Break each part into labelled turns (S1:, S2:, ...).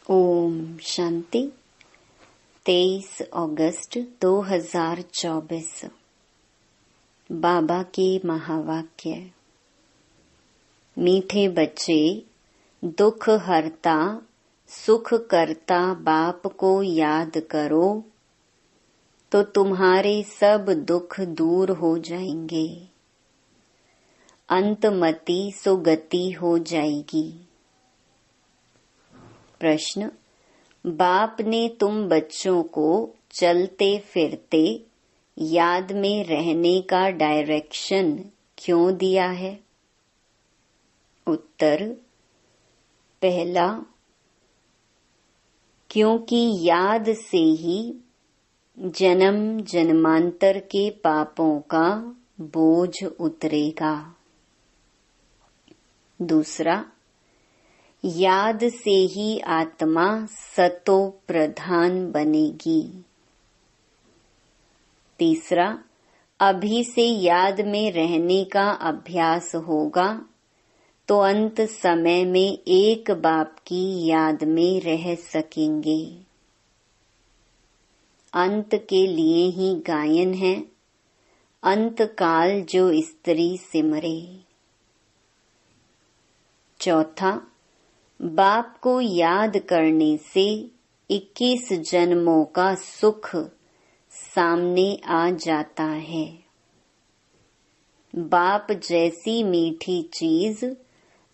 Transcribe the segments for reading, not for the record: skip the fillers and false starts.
S1: ओम शांति। 23 अगस्त 2024। बाबा के महावाक्य। मीठे बच्चे, दुख हरता सुख करता बाप को याद करो तो तुम्हारे सब दुख दूर हो जाएंगे। अंतमति सुगति हो जाएगी। प्रश्न। बाप ने तुम बच्चों को चलते फिरते याद में रहने का डायरेक्शन क्यों दिया है? उत्तर। पहला, क्योंकि याद से ही जन्म जन्मांतर के पापों का बोझ उतरेगा। दूसरा, याद से ही आत्मा सतो प्रधान बनेगी। तीसरा, अभी से याद में रहने का अभ्यास होगा तो अंत समय में एक बाप की याद में रह सकेंगे। अंत के लिए ही गायन है, अंत काल जो स्त्री सिमरे। चौथा, बाप को याद करने से 21 जन्मों का सुख सामने आ जाता है। बाप जैसी मीठी चीज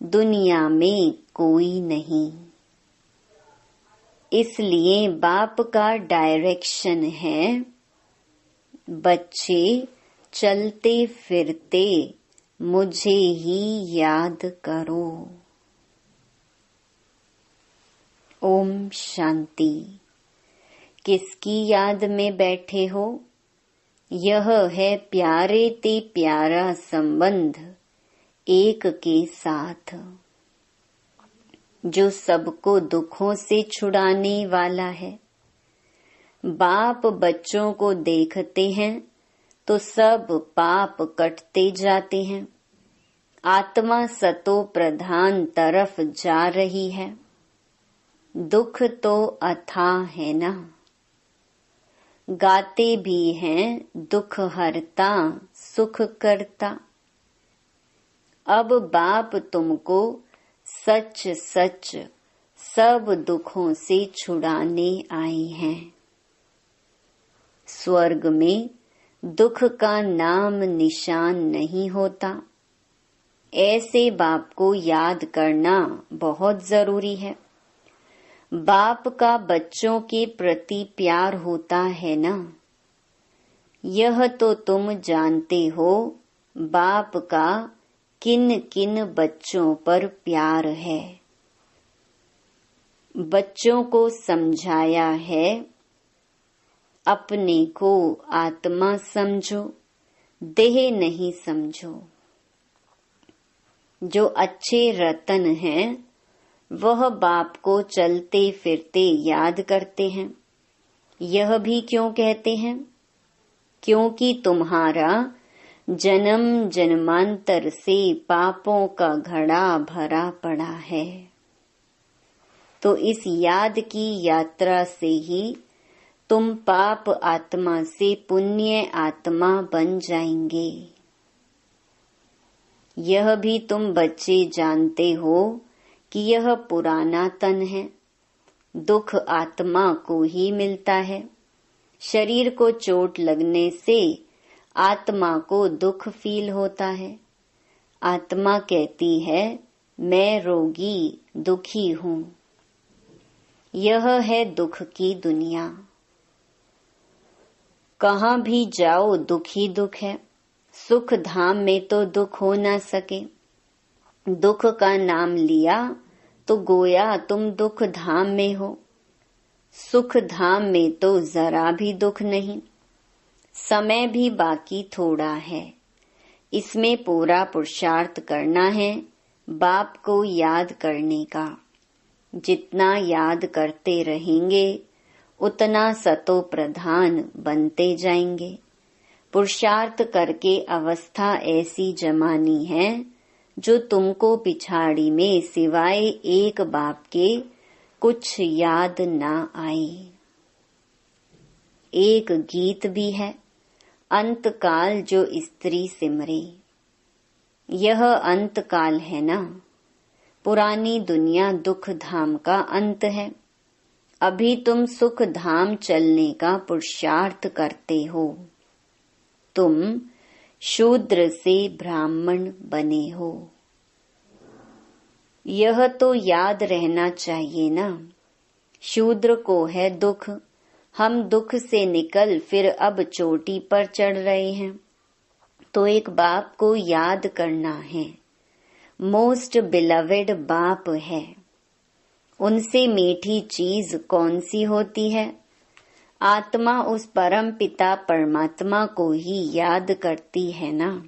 S1: दुनिया में कोई नहीं। इसलिए बाप का डायरेक्शन है, बच्चे चलते फिरते मुझे ही याद करो। ओम शांति। किसकी याद में बैठे हो? यह है प्यारे ते प्यारा संबंध एक के साथ, जो सबको दुखों से छुड़ाने वाला है। बाप बच्चों को देखते हैं तो सब पाप कटते जाते हैं। आत्मा सतो प्रधान तरफ जा रही है। दुख तो अथाह है ना। गाते भी हैं दुख हरता सुख करता। अब बाप तुमको सच सच सब दुखों से छुड़ाने आए हैं। स्वर्ग में दुख का नाम निशान नहीं होता। ऐसे बाप को याद करना बहुत जरूरी है। बाप का बच्चों के प्रति प्यार होता है ना। यह तो तुम जानते हो बाप का किन किन बच्चों पर प्यार है। बच्चों को समझाया है, अपने को आत्मा समझो, देह नहीं समझो। जो अच्छे रतन हैं वह बाप को चलते फिरते याद करते हैं। यह भी क्यों कहते हैं? क्योंकि तुम्हारा जन्म जन्मांतर से पापों का घड़ा भरा पड़ा है। तो इस याद की यात्रा से ही तुम पाप आत्मा से पुण्य आत्मा बन जाएंगे। यह भी तुम बच्चे जानते हो कि यह पुराना तन है। दुख आत्मा को ही मिलता है। शरीर को चोट लगने से आत्मा को दुख फील होता है। आत्मा कहती है, मैं रोगी दुखी हूँ। यह है दुख की दुनिया। कहाँ भी जाओ दुखी दुख है। सुख धाम में तो दुख हो ना सके। दुख का नाम लिया तो गोया तुम दुख धाम में हो। सुख धाम में तो जरा भी दुख नहीं। समय भी बाकी थोड़ा है। इसमें पूरा पुरुषार्थ करना है बाप को याद करने का। जितना याद करते रहेंगे उतना सतो प्रधान बनते जाएंगे। पुरुषार्थ करके अवस्था ऐसी जमानी है जो तुमको पिछाड़ी में सिवाय एक बाप के कुछ याद ना आए। एक गीत भी है, अंतकाल जो स्त्री सिमरे। यह अंतकाल है ना, पुरानी दुनिया दुख धाम का अंत है। अभी तुम सुख धाम चलने का पुरुषार्थ करते हो। तुम शूद्र से ब्राह्मण बने हो। यह तो याद रहना चाहिए ना। शूद्र को है दुख, हम दुख से निकल फिर अब चोटी पर चढ़ रहे हैं। तो एक बाप को याद करना है। मोस्ट बिलवेड बाप है। उनसे मीठी चीज कौन सी होती है? आत्मा उस परम पिता परमात्मा को ही याद करती है ना।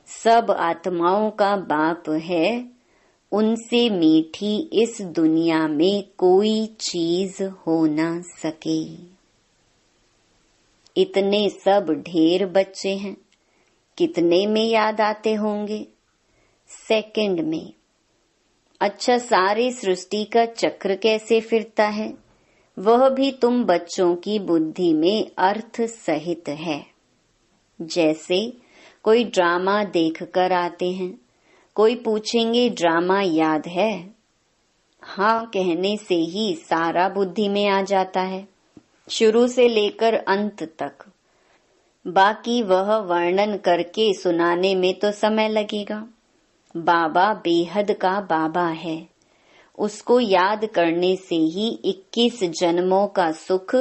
S1: सब आत्माओं का बाप है। उनसे मीठी इस दुनिया में कोई चीज हो ना सके। इतने सब ढेर बच्चे हैं, कितने में याद आते होंगे? सेकंड में। अच्छा, सारी सृष्टि का चक्र कैसे फिरता है? वह भी तुम बच्चों की बुद्धि में अर्थ सहित है। जैसे कोई ड्रामा देख कर आते हैं, कोई पूछेंगे ड्रामा याद है? हाँ कहने से ही सारा बुद्धि में आ जाता है, शुरू से लेकर अंत तक। बाकी वह वर्णन करके सुनाने में तो समय लगेगा। बाबा बेहद का बाबा है। उसको याद करने से ही 21 जन्मों का सुख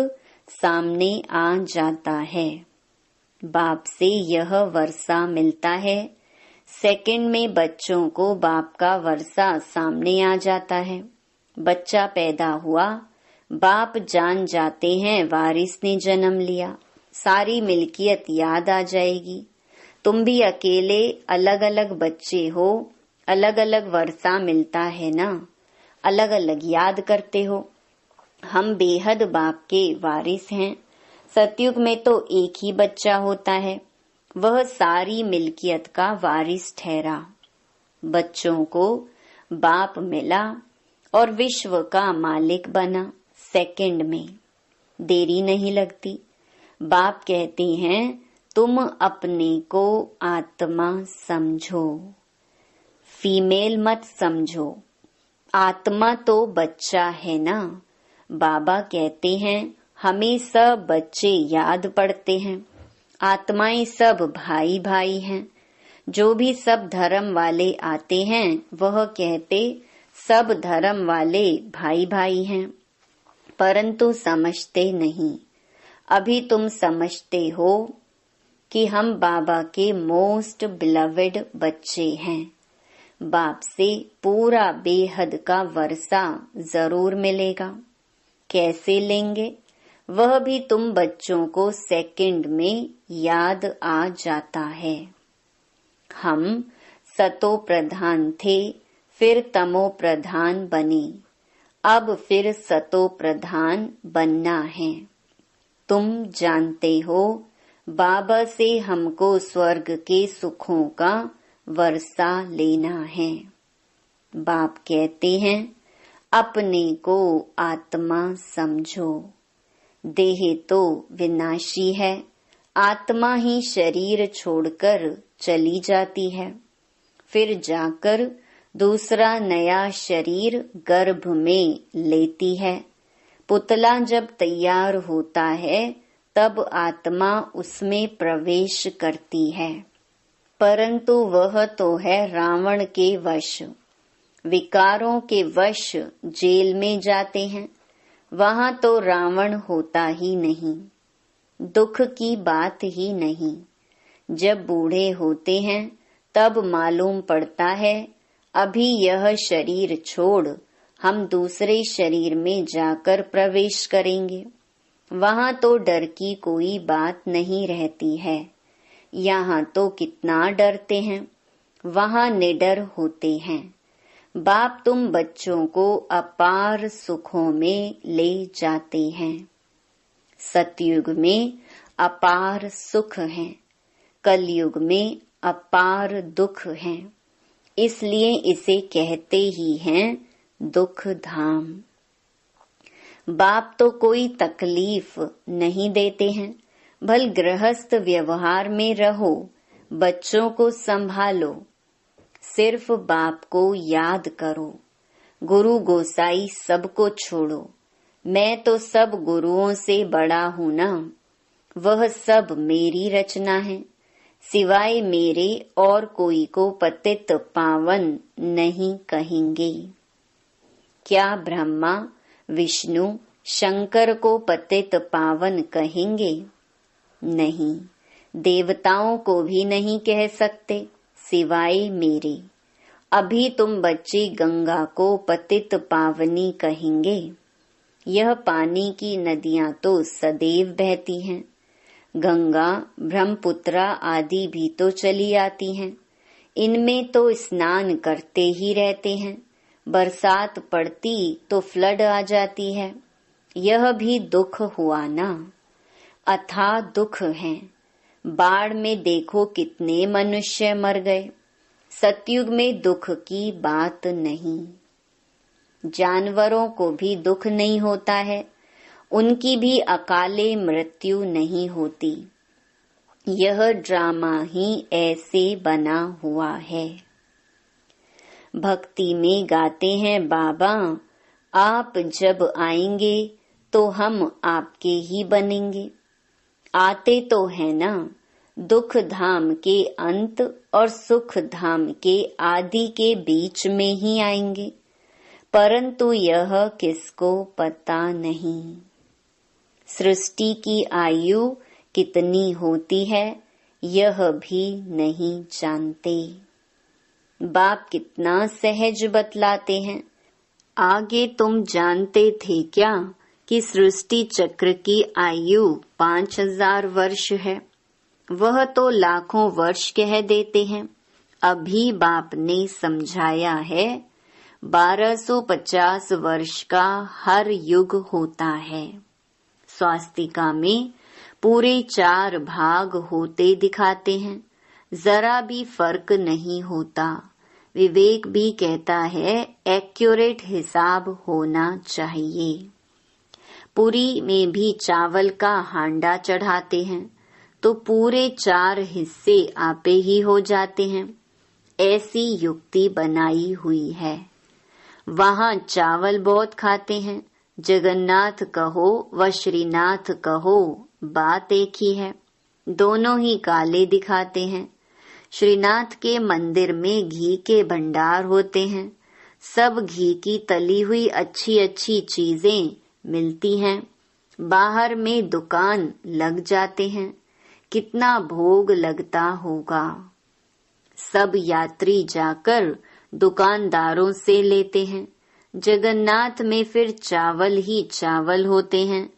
S1: सामने आ जाता है। बाप से यह वर्षा मिलता है। सेकंड में बच्चों को बाप का वर्षा सामने आ जाता है। बच्चा पैदा हुआ, बाप जान जाते हैं वारिस ने जन्म लिया। सारी मिल्कियत याद आ जाएगी। तुम भी अकेले अलग अलग बच्चे हो, अलग अलग वर्षा मिलता है ना, अलग अलग याद करते हो। हम बेहद बाप के वारिस हैं। सतयुग में तो एक ही बच्चा होता है, वह सारी मिल्कियत का वारिस ठहरा। बच्चों को बाप मिला और विश्व का मालिक बना। सेकंड में देरी नहीं लगती। बाप कहते हैं तुम अपने को आत्मा समझो, फीमेल मत समझो। आत्मा तो बच्चा है ना। बाबा कहते हैं हमें सब बच्चे याद पड़ते हैं। आत्माएं सब भाई भाई हैं। जो भी सब धर्म वाले आते हैं वह कहते सब धर्म वाले भाई भाई हैं, परंतु समझते नहीं। अभी तुम समझते हो कि हम बाबा के मोस्ट बिलवेड बच्चे हैं। बाप से पूरा बेहद का वर्षा जरूर मिलेगा। कैसे लेंगे वह भी तुम बच्चों को सेकंड में याद आ जाता है। हम सतो प्रधान थे, फिर तमो प्रधान बने, अब फिर सतो प्रधान बनना है। तुम जानते हो बाबा से हमको स्वर्ग के सुखों का वर्षा लेना है। बाप कहते हैं अपने को आत्मा समझो। देह तो विनाशी है, आत्मा ही शरीर छोड़कर चली जाती है। फिर जाकर दूसरा नया शरीर गर्भ में लेती है। पुतला जब तैयार होता है तब आत्मा उसमें प्रवेश करती है, परंतु वह तो है रावण के वश। विकारों के वश जेल में जाते हैं, वहां तो रावण होता ही नहीं, दुख की बात ही नहीं। जब बूढ़े होते हैं तब मालूम पड़ता है अभी यह शरीर छोड़ हम दूसरे शरीर में जाकर प्रवेश करेंगे। वहां तो डर की कोई बात नहीं रहती है। यहाँ तो कितना डरते हैं, वहां निडर होते हैं। बाप तुम बच्चों को अपार सुखों में ले जाते हैं। सतयुग में अपार सुख है, कलयुग में अपार दुख है। इसलिए इसे कहते ही हैं दुख धाम। बाप तो कोई तकलीफ नहीं देते हैं, भल गृहस्थ व्यवहार में रहो, बच्चों को संभालो, सिर्फ बाप को याद करो। गुरु गोसाई सबको छोड़ो, मैं तो सब गुरुओं से बड़ा हूँ ना, वह सब मेरी रचना है, सिवाय मेरे और कोई को पतित पावन नहीं कहेंगे। क्या ब्रह्मा विष्णु शंकर को पतित पावन कहेंगे? नहीं, देवताओं को भी नहीं कह सकते सिवाय मेरे। अभी तुम बच्ची गंगा को पतित पावनी कहेंगे। यह पानी की नदियां तो सदैव बहती हैं, गंगा ब्रह्मपुत्रा आदि भी तो चली आती हैं, इनमें तो स्नान करते ही रहते हैं। बरसात पड़ती तो फ्लड आ जाती है, यह भी दुख हुआ ना, अथाह दुख है। बाढ़ में देखो कितने मनुष्य मर गए। सतयुग में दुख की बात नहीं। जानवरों को भी दुख नहीं होता है, उनकी भी अकाले मृत्यु नहीं होती। यह ड्रामा ही ऐसे बना हुआ है। भक्ति में गाते हैं बाबा, आप जब आएंगे तो हम आपके ही बनेंगे। आते तो है ना, दुख धाम के अंत और सुख धाम के आदि के बीच में ही आएंगे, परंतु यह किसको पता नहीं। सृष्टि की आयु कितनी होती है यह भी नहीं जानते। बाप कितना सहज बतलाते हैं। आगे तुम जानते थे क्या कि सृष्टि चक्र की आयु 5000 वर्ष है? वह तो लाखों वर्ष कह देते हैं। अभी बाप ने समझाया है 1250 वर्ष का हर युग होता है। स्वास्तिका में पूरे 4 भाग होते दिखाते हैं, जरा भी फर्क नहीं होता। विवेक भी कहता है एक्यूरेट हिसाब होना चाहिए। पुरी में भी चावल का हांडा चढ़ाते हैं तो पूरे 4 हिस्से आपे ही हो जाते हैं। ऐसी युक्ति बनाई हुई है। वहाँ चावल बहुत खाते हैं, जगन्नाथ कहो व श्रीनाथ कहो बात एक ही है, दोनों ही काले दिखाते हैं। श्रीनाथ के मंदिर में घी के भंडार होते हैं, सब घी की तली हुई अच्छी अच्छी चीजें मिलती हैं। बाहर में दुकान लग जाते हैं, कितना भोग लगता होगा। सब यात्री जाकर दुकानदारों से लेते हैं। जगन्नाथ में फिर चावल ही चावल होते हैं।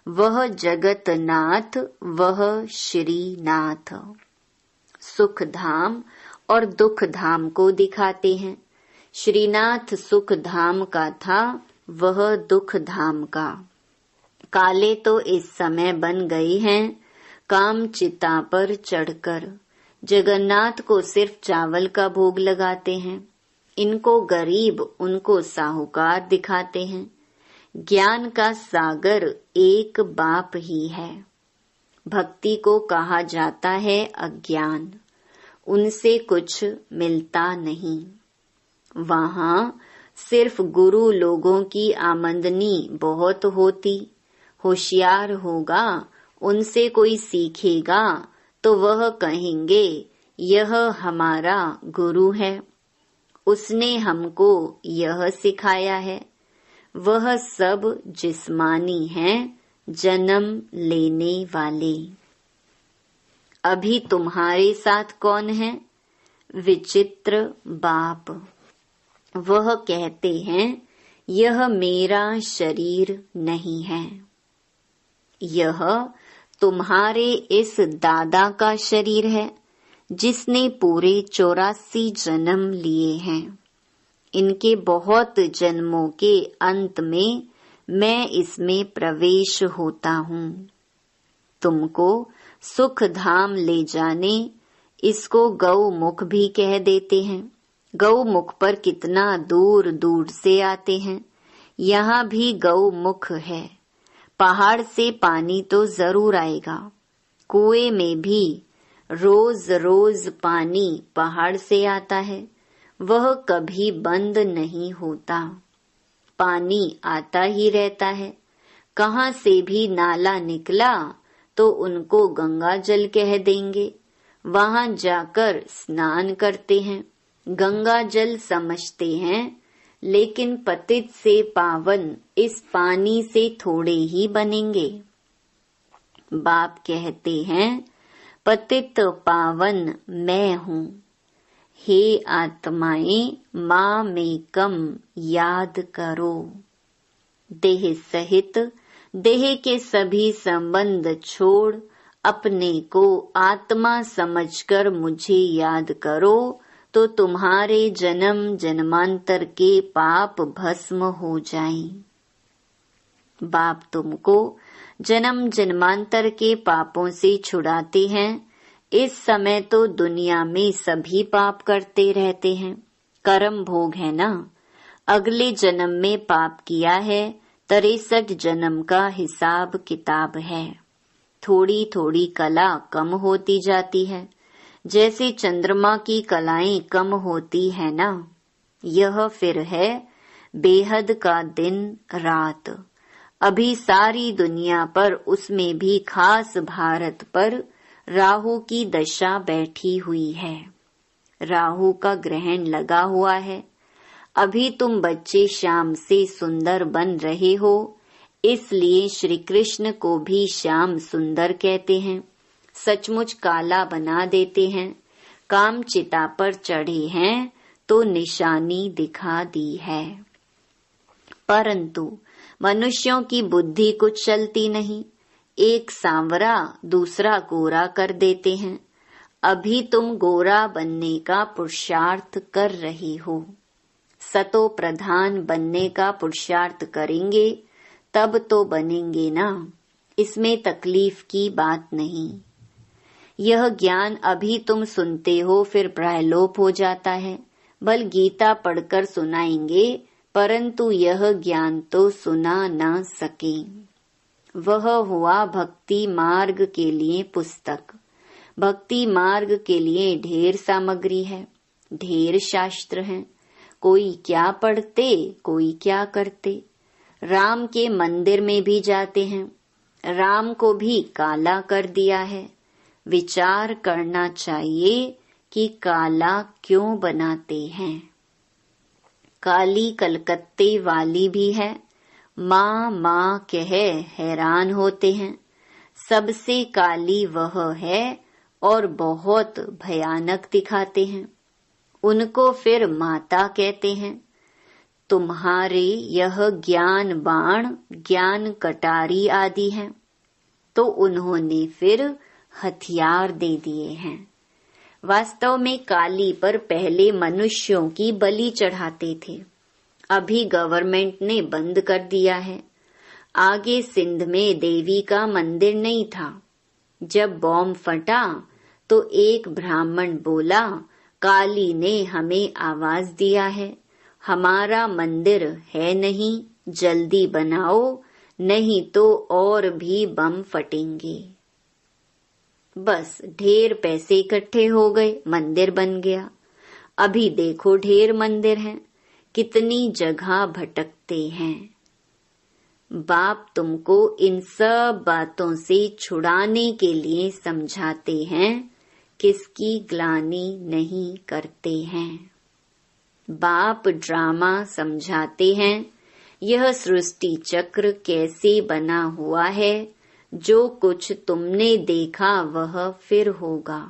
S1: वह जगतनाथ, वह श्रीनाथ। सुख धाम और दुख धाम को दिखाते हैं। श्रीनाथ सुख धाम का था, वह दुख धाम का। काले तो इस समय बन गए हैं काम चिता पर चढ़कर। जगन्नाथ को सिर्फ चावल का भोग लगाते हैं। इनको गरीब, उनको साहूकार दिखाते हैं। ज्ञान का सागर एक बाप ही है। भक्ति को कहा जाता है अज्ञान, उनसे कुछ मिलता नहीं। वहाँ सिर्फ गुरु लोगों की आमदनी बहुत होती। होशियार होगा, उनसे कोई सीखेगा तो वह कहेंगे यह हमारा गुरु है, उसने हमको यह सिखाया है। वह सब जिस्मानी हैं, जन्म लेने वाले। अभी तुम्हारे साथ कौन है? विचित्र बाप। वह कहते हैं यह मेरा शरीर नहीं है। यह तुम्हारे इस दादा का शरीर है जिसने पूरे 84 जन्म लिए हैं। इनके बहुत जन्मों के अंत में मैं इसमें प्रवेश होता हूँ। तुमको सुख धाम ले जाने, इसको गौ मुख भी कह देते हैं। गौमुख पर कितना दूर दूर से आते हैं। यहाँ भी गौमुख है। पहाड़ से पानी तो जरूर आएगा। कुएं में भी रोज रोज पानी पहाड़ से आता है, वह कभी बंद नहीं होता। पानी आता ही रहता है। कहाँ से भी नाला निकला तो उनको गंगा जल कह देंगे। वहां जाकर स्नान करते हैं, गंगा जल समझते हैं, लेकिन पतित से पावन इस पानी से थोड़े ही बनेंगे। बाप कहते हैं पतित पावन मैं हूँ। हे आत्माएं, माँ में कम याद करो। देह सहित देह के सभी संबंध छोड़ अपने को आत्मा समझकर मुझे याद करो, तो तुम्हारे जन्म जन्मांतर के पाप भस्म हो जाएं। बाप तुमको जन्म जन्मांतर के पापों से छुड़ाते हैं। इस समय तो दुनिया में सभी पाप करते रहते हैं। कर्म भोग है ना। अगले जन्म में पाप किया है, 63 जन्म का हिसाब किताब है। थोड़ी थोड़ी कला कम होती जाती है, जैसे चंद्रमा की कलाएं कम होती है ना। यह फिर है बेहद का दिन रात। अभी सारी दुनिया पर, उसमें भी खास भारत पर राहु की दशा बैठी हुई है। राहु का ग्रहण लगा हुआ है। अभी तुम बच्चे श्याम से सुंदर बन रहे हो, इसलिए श्री कृष्ण को भी श्याम सुंदर कहते हैं। सचमुच काला बना देते हैं। काम चिता पर चढ़े हैं तो निशानी दिखा दी है, परंतु मनुष्यों की बुद्धि कुछ चलती नहीं। एक सांवरा दूसरा गोरा कर देते हैं। अभी तुम गोरा बनने का पुरुषार्थ कर रही हो। सतो प्रधान बनने का पुरुषार्थ करेंगे तब तो बनेंगे ना। इसमें तकलीफ की बात नहीं। यह ज्ञान अभी तुम सुनते हो, फिर प्रलोप हो जाता है। बल गीता पढ़कर सुनाएंगे, परंतु यह ज्ञान तो सुना ना सके। वह हुआ भक्ति मार्ग के लिए पुस्तक। भक्ति मार्ग के लिए ढेर सामग्री है, ढेर शास्त्र हैं। कोई क्या पढ़ते, कोई क्या करते। राम के मंदिर में भी जाते हैं। राम को भी काला कर दिया है। विचार करना चाहिए कि काला क्यों बनाते हैं। काली कलकत्ते वाली भी है। माँ माँ कह हैरान होते हैं। सबसे काली वह है और बहुत भयानक दिखाते हैं। उनको फिर माता कहते हैं। तुम्हारे यह ज्ञान बाण, ज्ञान कटारी आदि हैं, तो उन्होंने फिर हथियार दे दिए हैं। वास्तव में काली पर पहले मनुष्यों की बलि चढ़ाते थे। अभी गवर्नमेंट ने बंद कर दिया है। आगे सिंध में देवी का मंदिर नहीं था। जब बॉम्ब फटा तो एक ब्राह्मण बोला, काली ने हमें आवाज दिया है, हमारा मंदिर है नहीं, जल्दी बनाओ, नहीं तो और भी बम फटेंगे। बस ढेर पैसे इकट्ठे हो गए, मंदिर बन गया। अभी देखो ढेर मंदिर हैं, कितनी जगह भटकते हैं। बाप तुमको इन सब बातों से छुड़ाने के लिए समझाते हैं, किसकी ग्लानि नहीं करते हैं। बाप ड्रामा समझाते हैं। यह सृष्टि चक्र कैसे बना हुआ है। जो कुछ तुमने देखा वह फिर होगा।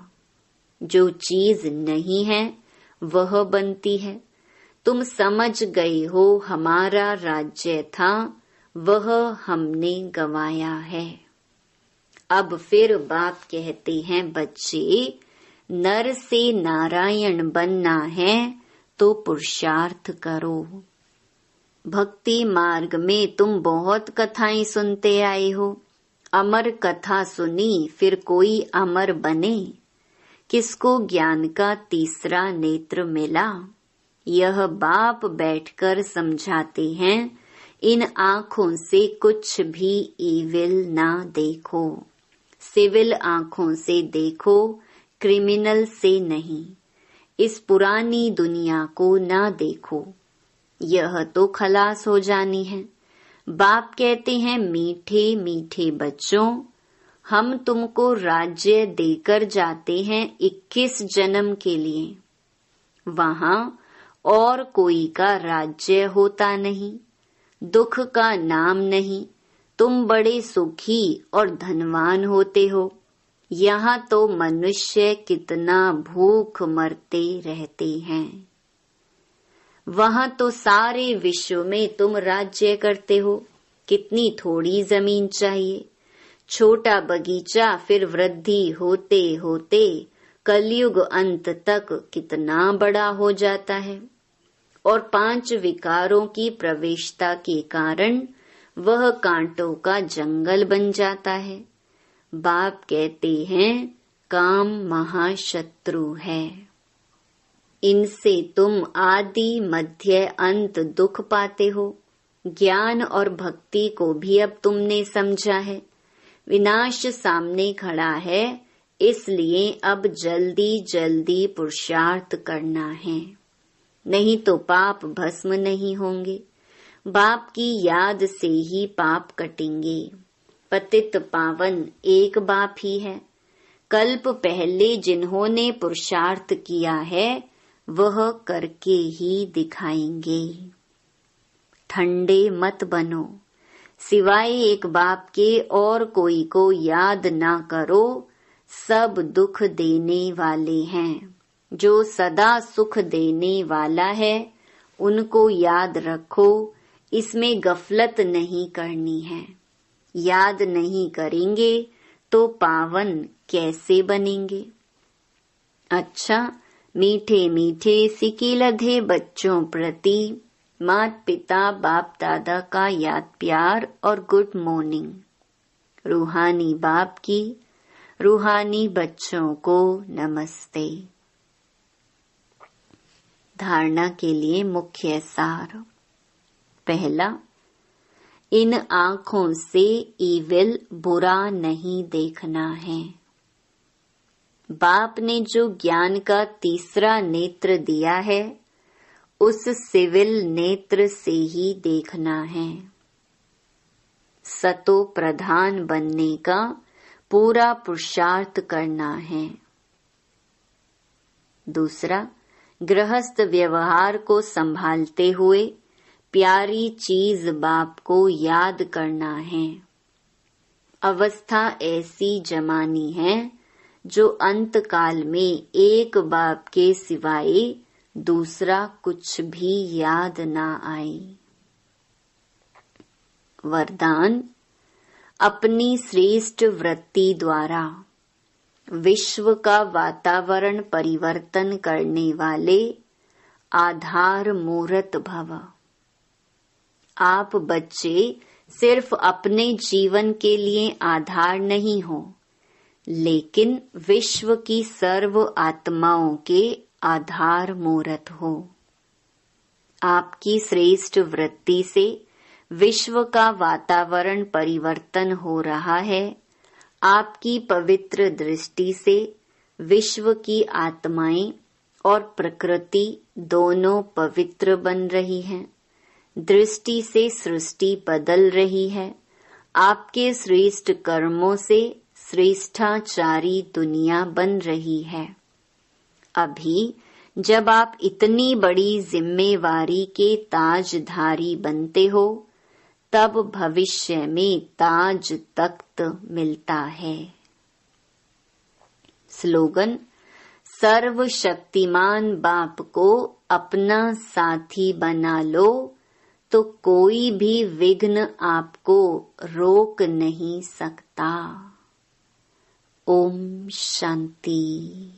S1: जो चीज नहीं है वह बनती है। तुम समझ गए हो हमारा राज्य था, वह हमने गंवाया है। अब फिर बाप कहते हैं, बच्चे नर से नारायण बनना है तो पुरुषार्थ करो। भक्ति मार्ग में तुम बहुत कथाएं सुनते आए हो। अमर कथा सुनी, फिर कोई अमर बने। किसको ज्ञान का तीसरा नेत्र मिला। यह बाप बैठकर समझाते हैं, इन आँखों से कुछ भी इविल ना देखो। सिविल आँखों से देखो, क्रिमिनल से नहीं। इस पुरानी दुनिया को ना देखो, यह तो खलास हो जानी है। बाप कहते हैं, मीठे मीठे बच्चों, हम तुमको राज्य देकर जाते हैं 21 जन्म के लिए। वहाँ और कोई का राज्य होता नहीं, दुख का नाम नहीं। तुम बड़े सुखी और धनवान होते हो। यहाँ तो मनुष्य कितना भूख मरते रहते हैं। वहाँ तो सारे विश्व में तुम राज्य करते हो। कितनी थोड़ी जमीन चाहिए, छोटा बगीचा, फिर वृद्धि होते होते कलयुग अंत तक कितना बड़ा हो जाता है। और 5 विकारों की प्रवेशता के कारण वह कांटों का जंगल बन जाता है। बाप कहते हैं, काम महाशत्रु है। इनसे तुम आदि मध्य अंत दुख पाते हो। ज्ञान और भक्ति को भी अब तुमने समझा है। विनाश सामने खड़ा है, इसलिए अब जल्दी जल्दी पुरुषार्थ करना है, नहीं तो पाप भस्म नहीं होंगे। बाप की याद से ही पाप कटेंगे। पतित पावन एक बाप ही है। कल्प पहले जिन्होंने पुरुषार्थ किया है, वह करके ही दिखाएंगे। ठंडे मत बनो, सिवाय एक बाप के और कोई को याद ना करो। सब दुख देने वाले हैं। जो सदा सुख देने वाला है, उनको याद रखो। इसमें गफलत नहीं करनी है। याद नहीं करेंगे तो पावन कैसे बनेंगे। अच्छा, मीठे मीठे सिकिलधे बच्चों प्रति माता पिता बाप दादा का याद प्यार और गुड मॉर्निंग। रूहानी बाप की रूहानी बच्चों को नमस्ते। धारणा के लिए मुख्य सार। पहला, इन आँखों से इविल बुरा नहीं देखना है। बाप ने जो ज्ञान का तीसरा नेत्र दिया है, उस सिविल नेत्र से ही देखना है। सतो प्रधान बनने का पूरा पुरुषार्थ करना है। दूसरा, गृहस्थ व्यवहार को संभालते हुए प्यारी चीज बाप को याद करना है। अवस्था ऐसी जमानी है जो अंत काल में एक बाप के सिवाय दूसरा कुछ भी याद ना आए। वरदान, अपनी श्रेष्ठ वृत्ति द्वारा विश्व का वातावरण परिवर्तन करने वाले आधार मूर्त भव। आप बच्चे सिर्फ अपने जीवन के लिए आधार नहीं हो, लेकिन विश्व की सर्व आत्माओं के आधार मूर्त हो। आपकी श्रेष्ठ वृत्ति से विश्व का वातावरण परिवर्तन हो रहा है। आपकी पवित्र दृष्टि से विश्व की आत्माएं और प्रकृति दोनों पवित्र बन रही हैं। दृष्टि से सृष्टि बदल रही है। आपके श्रेष्ठ कर्मों से श्रेष्ठाचारी दुनिया बन रही है। अभी जब आप इतनी बड़ी जिम्मेवारी के ताजधारी बनते हो, तब भविष्य में ताज तख्त मिलता है। स्लोगन, सर्वशक्तिमान बाप को अपना साथी बना लो तो कोई भी विघ्न आपको रोक नहीं सकता। ओम शांति।